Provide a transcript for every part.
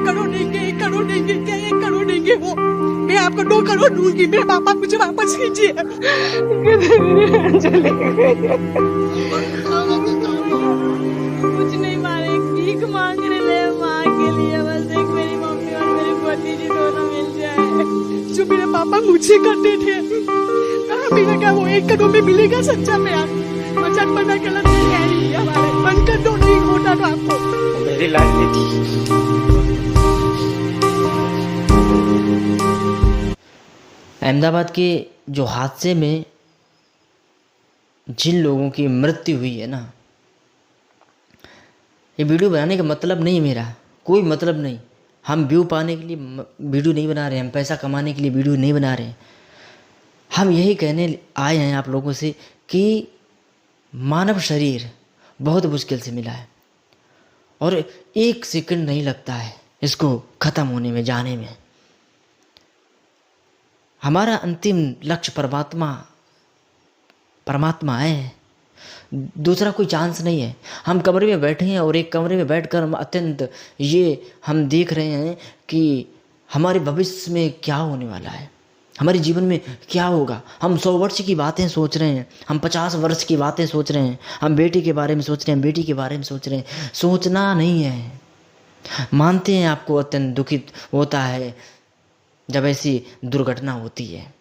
1 करोड़ देंगे, 1 करोड़ देंगे, क्या 1 करोड़ देंगे वो? मैं आपको 2 करोड़ दूंगी, मेरे पापा मुझे वापस कीजिए। चले गए। कुछ नहीं मारे, भीख मांग रहे हैं माँ के लिए, बस एक मेरी मम्मी और मेरी पोती जी दोनों मिल जाए। जो मेरे पापा मुझे करते थे, मेरा क्या वो 1 करोड़ में मिलेगा सच्चा प्यार? मजाक बना के लग कह रही है हमारे बंद कर दो, नहीं होता तो आपको। मेरी लाडली थी। अहमदाबाद के जो हादसे में जिन लोगों की मृत्यु हुई है ना, ये वीडियो बनाने का मतलब नहीं मेरा, कोई मतलब नहीं। हम व्यू पाने के लिए वीडियो नहीं बना रहे, हम पैसा कमाने के लिए वीडियो नहीं बना रहे। हम यही कहने आए हैं आप लोगों से कि मानव शरीर बहुत मुश्किल से मिला है और 1 सेकंड नहीं लगता है इसको ख़त्म होने में, जाने में। हमारा अंतिम लक्ष्य परमात्मा है, दूसरा कोई चांस नहीं है। हम कमरे में बैठे हैं और एक कमरे में बैठकर हम अत्यंत हम देख रहे हैं कि हमारे भविष्य में क्या होने वाला है, हमारे जीवन में क्या होगा। हम 100 वर्ष की बातें सोच रहे हैं, हम 50 वर्ष की बातें सोच रहे हैं, हम बेटे के बारे में सोच रहे हैं, बेटी के बारे में सोच रहे हैं। सोचना नहीं है। मानते हैं आपको अत्यंत दुखित होता है जब ऐसी दुर्घटना होती है,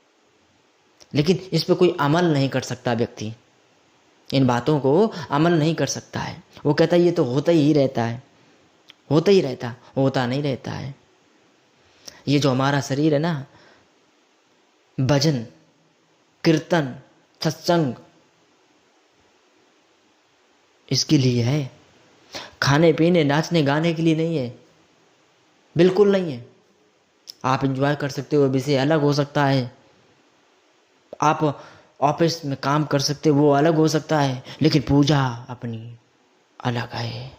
लेकिन इस पर कोई अमल नहीं कर सकता व्यक्ति, इन बातों को अमल नहीं कर सकता है। वो कहता है ये तो होता ही रहता है, होता ही रहता, होता नहीं रहता है। ये जो हमारा शरीर है ना, भजन कीर्तन सत्संग इसके लिए है, खाने पीने नाचने गाने के लिए नहीं है, बिल्कुल नहीं है। आप एंजॉय कर सकते हो, विषय अलग हो सकता है। आप ऑफिस में काम कर सकते हो, वो अलग हो सकता है, लेकिन पूजा अपनी अलग है,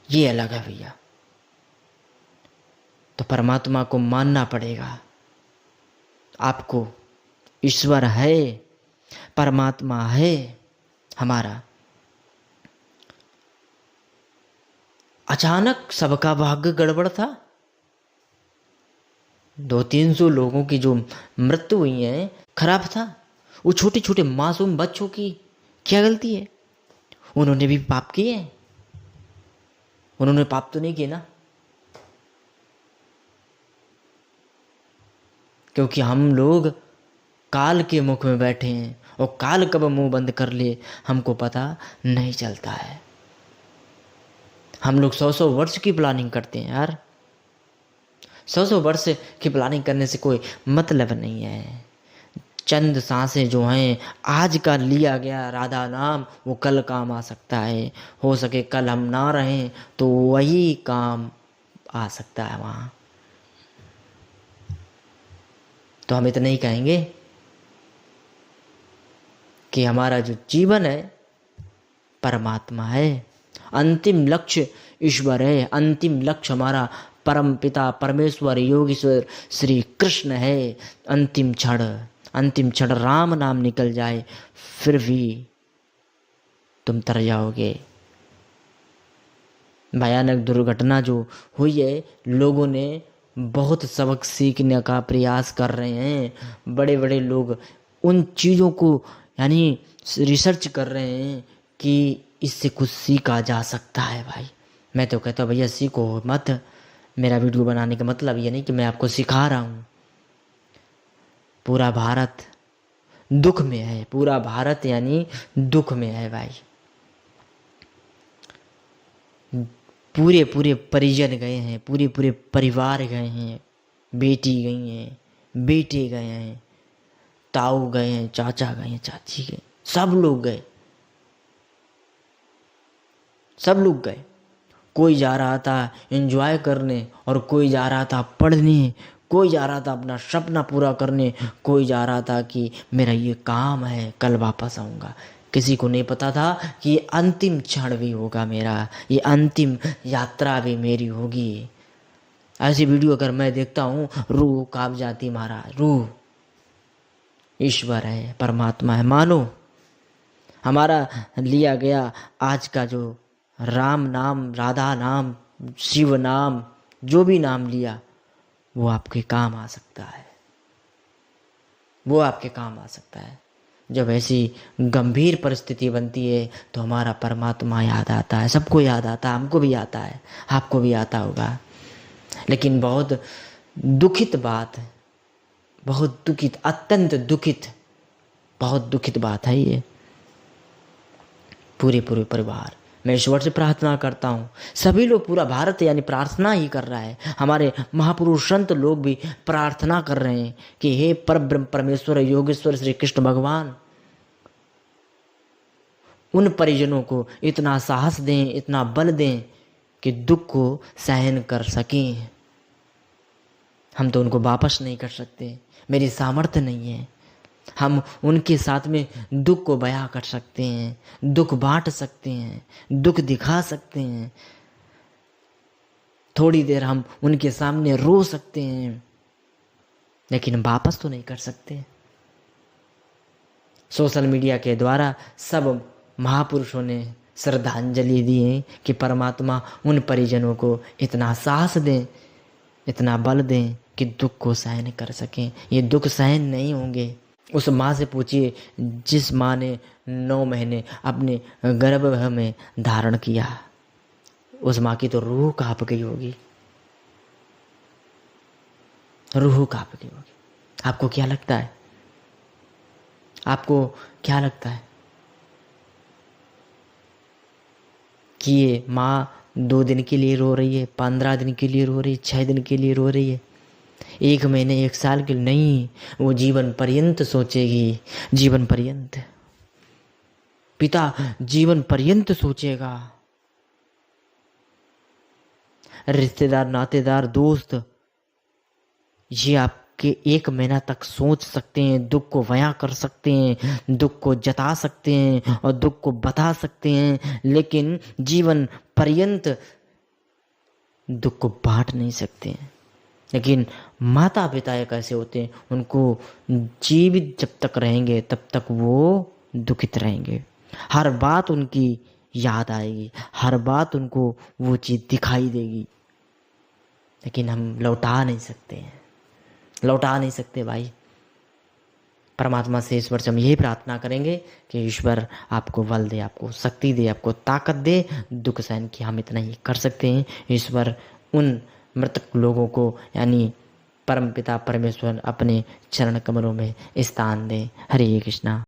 ये अलग है भैया। तो परमात्मा को मानना पड़ेगा आपको। ईश्वर है, परमात्मा है हमारा। अचानक सबका भाग्य गड़बड़ था। 200-300 लोगों की जो मृत्यु हुई है, खराब था। वो छोटे छोटे मासूम बच्चों की क्या गलती है? उन्होंने भी पाप किए हैं? उन्होंने पाप तो नहीं किए ना, क्योंकि हम लोग काल के मुख में बैठे हैं और काल कब मुंह बंद कर ले हमको पता नहीं चलता है। हम लोग 100-100 वर्ष की प्लानिंग करते हैं यार। 100-100 वर्ष की प्लानिंग करने से कोई मतलब नहीं है। चंद सांसें जो हैं, आज का लिया गया राधा नाम, वो कल काम आ सकता है। हो सके कल हम ना रहें तो वही काम आ सकता है वहाँ। तो हम इतना ही कहेंगे कि हमारा जो जीवन है परमात्मा है, अंतिम लक्ष्य ईश्वर है, अंतिम लक्ष्य हमारा परम पिता परमेश्वर योगीश्वर श्री कृष्ण है। अंतिम क्षण राम नाम निकल जाए फिर भी तुम तर जाओगे। भयानक दुर्घटना जो हुई है, लोगों ने बहुत सबक सीखने का प्रयास कर रहे हैं। बड़े बड़े लोग उन चीज़ों को यानी रिसर्च कर रहे हैं कि इससे कुछ सीखा जा सकता है। भाई मैं तो कहता हूँ भैया सीखो मत। मेरा वीडियो बनाने का मतलब ये नहीं कि मैं आपको सिखा रहा हूँ। पूरा भारत दुख में है, पूरा भारत यानी दुख में है भाई। पूरे पूरे परिजन गए हैं, पूरे पूरे परिवार गए हैं, बेटी गई हैं, बेटे गए हैं, ताऊ गए हैं, चाचा गए हैं, चाची गए, सब लोग गए, सब लोग गए। कोई जा रहा था एंजॉय करने और कोई जा रहा था पढ़ने, कोई जा रहा था अपना सपना पूरा करने, कोई जा रहा था कि मेरा ये काम है कल वापस आऊँगा। किसी को नहीं पता था कि ये अंतिम क्षण भी होगा मेरा, ये अंतिम यात्रा भी मेरी होगी। ऐसी वीडियो अगर मैं देखता हूँ रूह कांप जाती महाराज, रूह। ईश्वर है, परमात्मा है, मानो। हमारा लिया गया आज का जो राम नाम, राधा नाम, शिव नाम, जो भी नाम लिया वो आपके काम आ सकता है, वो आपके काम आ सकता है। जब ऐसी गंभीर परिस्थिति बनती है तो हमारा परमात्मा याद आता है, सबको याद आता है, हमको भी आता है, आपको भी आता होगा। लेकिन बहुत दुखित बात है, बहुत दुखित, अत्यंत दुखित, बहुत दुखित बात है ये। पूरे परिवार, मैं ईश्वर से प्रार्थना करता हूँ, सभी लोग, पूरा भारत यानी प्रार्थना ही कर रहा है। हमारे महापुरुष संत लोग भी प्रार्थना कर रहे हैं कि हे परब्रह्म परमेश्वर योगेश्वर श्री कृष्ण भगवान, उन परिजनों को इतना साहस दें, इतना बल दें कि दुख को सहन कर सकें। हम तो उनको वापस नहीं कर सकते, मेरी सामर्थ्य नहीं है। हम उनके साथ में दुख को बयां कर सकते हैं, दुख बांट सकते हैं, दुख दिखा सकते हैं, थोड़ी देर हम उनके सामने रो सकते हैं, लेकिन वापस तो नहीं कर सकते। सोशल मीडिया के द्वारा सब महापुरुषों ने श्रद्धांजलि दी है कि परमात्मा उन परिजनों को इतना साहस दें, इतना बल दें कि दुख को सहन कर सकें। ये दुख सहन नहीं होंगे। उस माँ से पूछिए जिस माँ ने 9 महीने अपने गर्भ में धारण किया, उस माँ की तो रूह कांप गई होगी, रूह कांप गई होगी। आपको क्या लगता है? आपको क्या लगता है कि ये माँ 2 दिन के लिए रो रही है, 15 दिन के लिए रो रही है, 6 दिन के लिए रो रही है, 1 महीने 1 साल के लिए नहीं, वो जीवन पर्यंत सोचेगी, जीवन पर्यंत। पिता जीवन पर्यंत सोचेगा। रिश्तेदार, नातेदार, दोस्त, ये आपके 1 महीना तक सोच सकते हैं, दुख को बयां कर सकते हैं, दुख को जता सकते हैं और दुख को बता सकते हैं, लेकिन जीवन पर्यंत दुख को बांट नहीं सकते हैं। लेकिन माता पिता एक ऐसे होते हैं, उनको जीवित जब तक रहेंगे तब तक वो दुखित रहेंगे। हर बात उनकी याद आएगी, हर बात उनको वो चीज़ दिखाई देगी, लेकिन हम लौटा नहीं सकते हैं, लौटा नहीं सकते भाई। परमात्मा से ईश्वर से हम यही प्रार्थना करेंगे कि ईश्वर आपको बल दे, आपको शक्ति दे, आपको ताकत दे, दुख सहन की हम इतना ही कर सकते हैं। ईश्वर उन मृतक लोगों को यानी परमपिता परमेश्वर अपने चरण कमलों में स्थान दे। हरे कृष्णा।